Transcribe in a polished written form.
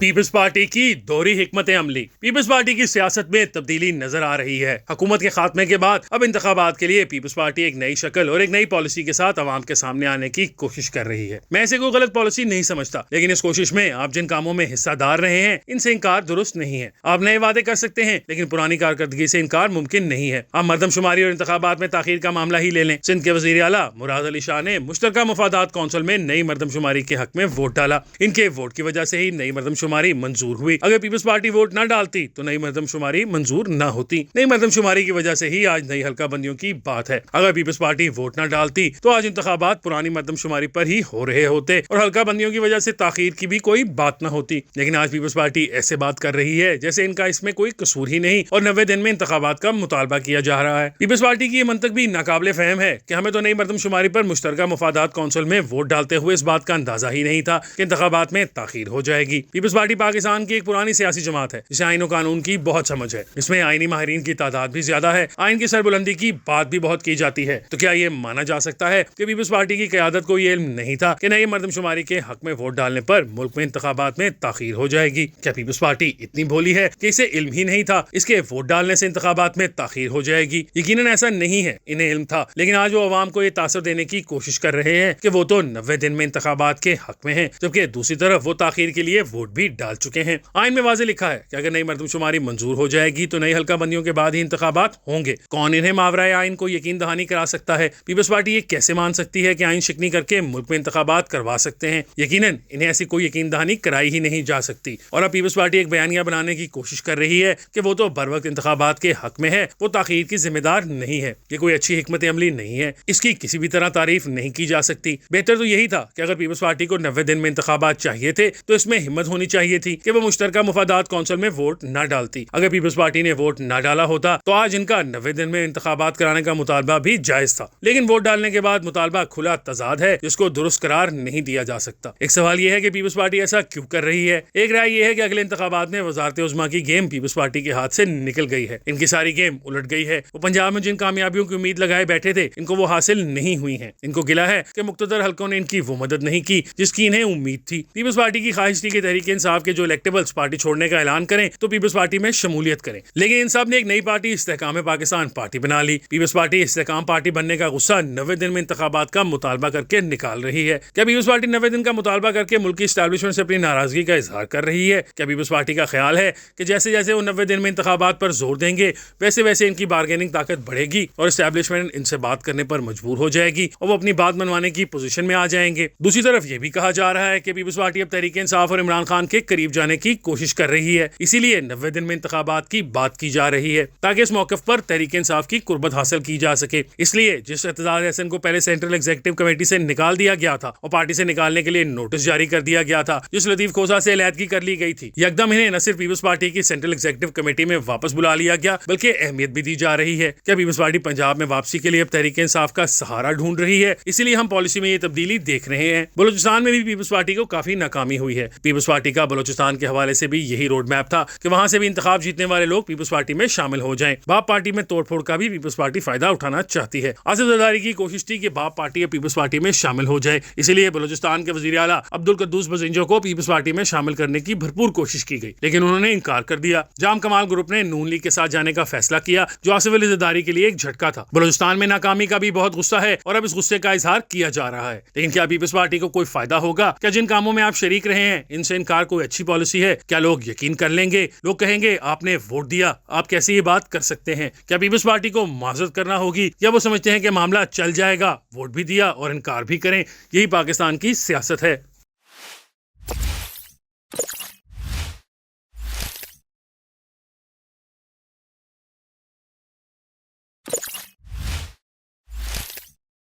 Peoples party کی دوہری حکمت عملی۔ پیپلز پارٹی کی سیاست میں تبدیلی نظر آ رہی ہے۔ حکومت کے خاتمے کے بعد اب انتخابات کے لیے پیپلز پارٹی ایک نئی شکل اور ایک نئی پالیسی کے ساتھ عوام کے سامنے آنے کی کوشش کر رہی ہے۔ میں اسے کوئی غلط پالیسی نہیں سمجھتا، لیکن اس کوشش میں آپ جن کاموں میں حصہ دار رہے ہیں ان سے انکار درست نہیں ہے۔ آپ نئے وعدے کر سکتے ہیں، لیکن پرانی کارکردگی سے انکار ممکن نہیں ہے۔ آپ مردم شماری اور انتخابات میں تاخیر کا معاملہ ہی لے لیں۔ سندھ کے وزیر اعلیٰ مراد علی شاہ نے مشترکہ مفادات کونسل میں نئی مردم شماری کے حق میں ووٹ ڈالا۔ ان کے ووٹ کی وجہ سے ہی نئی مردم شماری منظور ہوئی۔ اگر پیپلز پارٹی ووٹ نہ ڈالتی تو نئی مردم شماری منظور نہ ہوتی۔ نئی مردم شماری کی وجہ سے ہی آج نئی حلقہ بندیوں کی بات ہے۔ اگر پیپلز پارٹی ووٹ نہ ڈالتی تو آج انتخابات پرانی مردم شماری پر ہی ہو رہے ہوتے اور حلقہ بندیوں کی وجہ سے تاخیر کی بھی کوئی بات نہ ہوتی۔ لیکن آج پیپلز پارٹی ایسے بات کر رہی ہے جیسے ان کا اس میں کوئی قصور ہی نہیں اور 90 دن میں انتخابات کا مطالبہ کیا جا رہا ہے۔ پیپلز پارٹی کی یہ منطق بھی ناقابل فہم ہے کہ ہمیں تو نئی مردم شماری پر مشترکہ مفادات کونسل میں ووٹ ڈالتے ہوئے اس بات کا اندازہ ہی نہیں تھا کہ انتخابات میں تاخیر ہو جائے گی۔ پیپلز پارٹی پاکستان کی ایک پرانی سیاسی جماعت ہے جسے آئین و قانون کی بہت سمجھ ہے۔ اس میں آئینی ماہرین کی تعداد بھی زیادہ ہے، آئین کی سربلندی کی بات بھی بہت کی جاتی ہے۔ تو کیا یہ مانا جا سکتا ہے کہ پیپلز پارٹی کی قیادت کو یہ علم نہیں تھا کہ نئی مردم شماری کے حق میں ووٹ ڈالنے پر ملک میں انتخابات میں تاخیر ہو جائے گی؟ کیا پیپلز پارٹی اتنی بھولی ہے کہ اسے علم ہی نہیں تھا اس کے ووٹ ڈالنے سے انتخابات میں تاخیر ہو جائے گی؟ یقیناً ایسا نہیں ہے، انہیں علم تھا، لیکن آج وہ عوام کو یہ تاثر دینے کی کوشش کر رہے ہیں کہ وہ تو 90 دن میں انتخابات کے حق میں ہیں، جبکہ دوسری طرف وہ تاخیر کے لیے ووٹ بھی ڈال چکے ہیں۔ آئین میں واضح لکھا ہے کہ اگر نئی مردم شماری منظور ہو جائے گی تو نئی حلقہ بندیوں کے بعد ہی انتخابات ہوں گے۔ کون انہیں ماورائے آئین کو یقین دہانی کرا سکتا ہے؟ پیپلز پارٹی یہ کیسے مان سکتی ہے کہ آئین شکنی کر کے ملک میں انتخابات کروا سکتے ہیں؟ یقیناً انہیں ایسی کوئی یقین دہانی کرائی ہی نہیں جا سکتی، اور اب پیپلز پارٹی ایک بیانیہ بنانے کی کوشش کر رہی ہے کہ وہ تو بر وقت انتخابات کے حق میں ہے، وہ تاخیر کی ذمہ دار نہیں ہے۔ یہ کوئی اچھی حکمت عملی نہیں ہے، اس کی کسی بھی طرح تعریف نہیں کی جا سکتی۔ بہتر تو یہی تھا کہ اگر پیپلز پارٹی کو 90 دن میں انتخابات چاہیے تھے تو اس میں ہمت ہونی چاہیے تھی کہ وہ مشترکہ مفادات کونسل میں ووٹ نہ ڈالتی۔ اگر پیپلز پارٹی نے ووٹ نہ ڈالا ہوتا تو آج ان کا 90 دن میں انتخابات کرانے کا مطالبہ بھی جائز تھا، لیکن ووٹ ڈالنے کے بعد مطالبہ کھلا تضاد ہے جس کو درست قرار نہیں دیا جا سکتا۔ ایک سوال یہ ہے کہ پیپلز پارٹی ایسا کیوں کر رہی ہے؟ ایک رائے یہ ہے کہ اگلے انتخابات میں وزارت عظمیٰ کی گیم پیپلز پارٹی کے ہاتھ سے نکل گئی ہے، ان کی ساری گیم الٹ گئی ہے۔ وہ پنجاب میں جن کامیابیوں کی امید لگائے بیٹھے تھے ان کو وہ حاصل نہیں ہوئی ہیں۔ ان کو گلا ہے کہ مقتدر حلقوں نے ان کی وہ مدد نہیں کی جس کی انہیں امید تھی۔ پیپلز پارٹی کی خواہش تھی کہ تحریک انصاف کے جو الیکٹیبلز پارٹی چھوڑنے کا اعلان کریں تو پیپلز پارٹی میں شمولیت کریں، لیکن انصاف نے ایک نئی پارٹی استحکام پاکستان پارٹی بنا لی۔ پیپلز پارٹی استحکام پارٹی بننے کا غصہ 90 دن میں انتخابات کا مطالبہ کر کے نکال رہی ہے۔ کیا پیپلز پارٹی 90 دن کا مطالبہ کر کے ملک کی اسٹیبلشمنٹ سے اپنی ناراضگی کا اظہار کر رہی ہے؟ کیا پیپلز پارٹی کا خیال ہے کہ جیسے جیسے وہ 90 دن میں انتخابات پر زور دیں گے ویسے ویسے ان کی بارگیننگ طاقت بڑھے گی اور اسٹیبلشمنٹ ان سے بات کرنے پر مجبور ہو جائے گی اور وہ اپنی بات منوانے کی پوزیشن میں آ جائیں گے؟ دوسری طرف یہ بھی کہا جا رہا ہے کہ پیپلز پارٹی اب تحریک انصاف اور عمران خان کے قریب جانے کی کوشش کر رہی ہے، اسی لیے 90 دن میں انتخابات کی بات کی جا رہی ہے تاکہ اس موقف پر تحریک انصاف کی قربت حاصل کی جا سکے۔ اس لیے جس اعتزاز احسن کو پہلے سینٹرل ایگزیکٹو کمیٹی سے نکال دیا گیا تھا اور پارٹی سے نکالنے کے لیے نوٹس جاری کر دیا گیا تھا، جس لطیف کھوسہ سے علیحدگی کر لی گئی تھی، یکدم انہیں نہ صرف پیپلز پارٹی کی سینٹرل ایگزیکٹو کمیٹی میں واپس بلا لیا گیا بلکہ اہمیت بھی دی جا رہی ہے۔ کیا پیپلز پارٹی پنجاب میں واپسی کے لیے اب تحریک انصاف کا سہارا ڈھونڈ رہی ہے؟ اسی لیے ہم پالیسی میں یہ تبدیلی دیکھ رہے ہیں۔ بلوچستان میں بھی پیپلز پارٹی کو کافی ناکامی ہوئی ہے۔ پیپلز پارٹی کا بلوچستان کے حوالے سے بھی یہی روڈ میپ تھا کہ وہاں سے بھی انتخاب جیتنے والے لوگ پیپلز پارٹی میں شامل ہو جائیں۔ باپ پارٹی میں توڑ پھوڑ کا بھی پیپلز پارٹی فائدہ اٹھانا چاہتی ہے۔ آصف زرداری کی کوشش تھی کہ باپ پارٹی اور پیپلز پارٹی میں شامل ہو جائے، اسی لیے بلوچستان کے وزیر اعلیٰ عبدالقدوس بزنجو کو پیپلز پارٹی میں شامل کرنے کی بھرپور کوشش کی گئی، لیکن انہوں نے انکار کر دیا۔ جام کمال گروپ نے نون لیگ کے ساتھ جانے کا فیصلہ کیا جو آصف علی زرداری کے لیے ایک جھٹکا تھا۔ بلوچستان میں ناکامی کا بھی بہت غصہ ہے اور اب اس غصے کا اظہار کیا جا رہا ہے، لیکن کیا پیپلز پارٹی کو کوئی فائدہ ہوگا؟ کیا جن کاموں میں آپ شریک رہے ہیں ان سے انکار کوئی اچھی پالیسی ہے؟ کیا لوگ یقین کر لیں گے؟ لوگ کہیں گے آپ نے ووٹ دیا، آپ کیسے یہ بات کر سکتے ہیں؟ کیا پیپلز پارٹی کو معذرت کرنا ہوگی یا وہ سمجھتے ہیں کہ معاملہ چل جائے گا، ووٹ بھی دیا اور انکار بھی کریں؟ یہی پاکستان کی سیاست ہے۔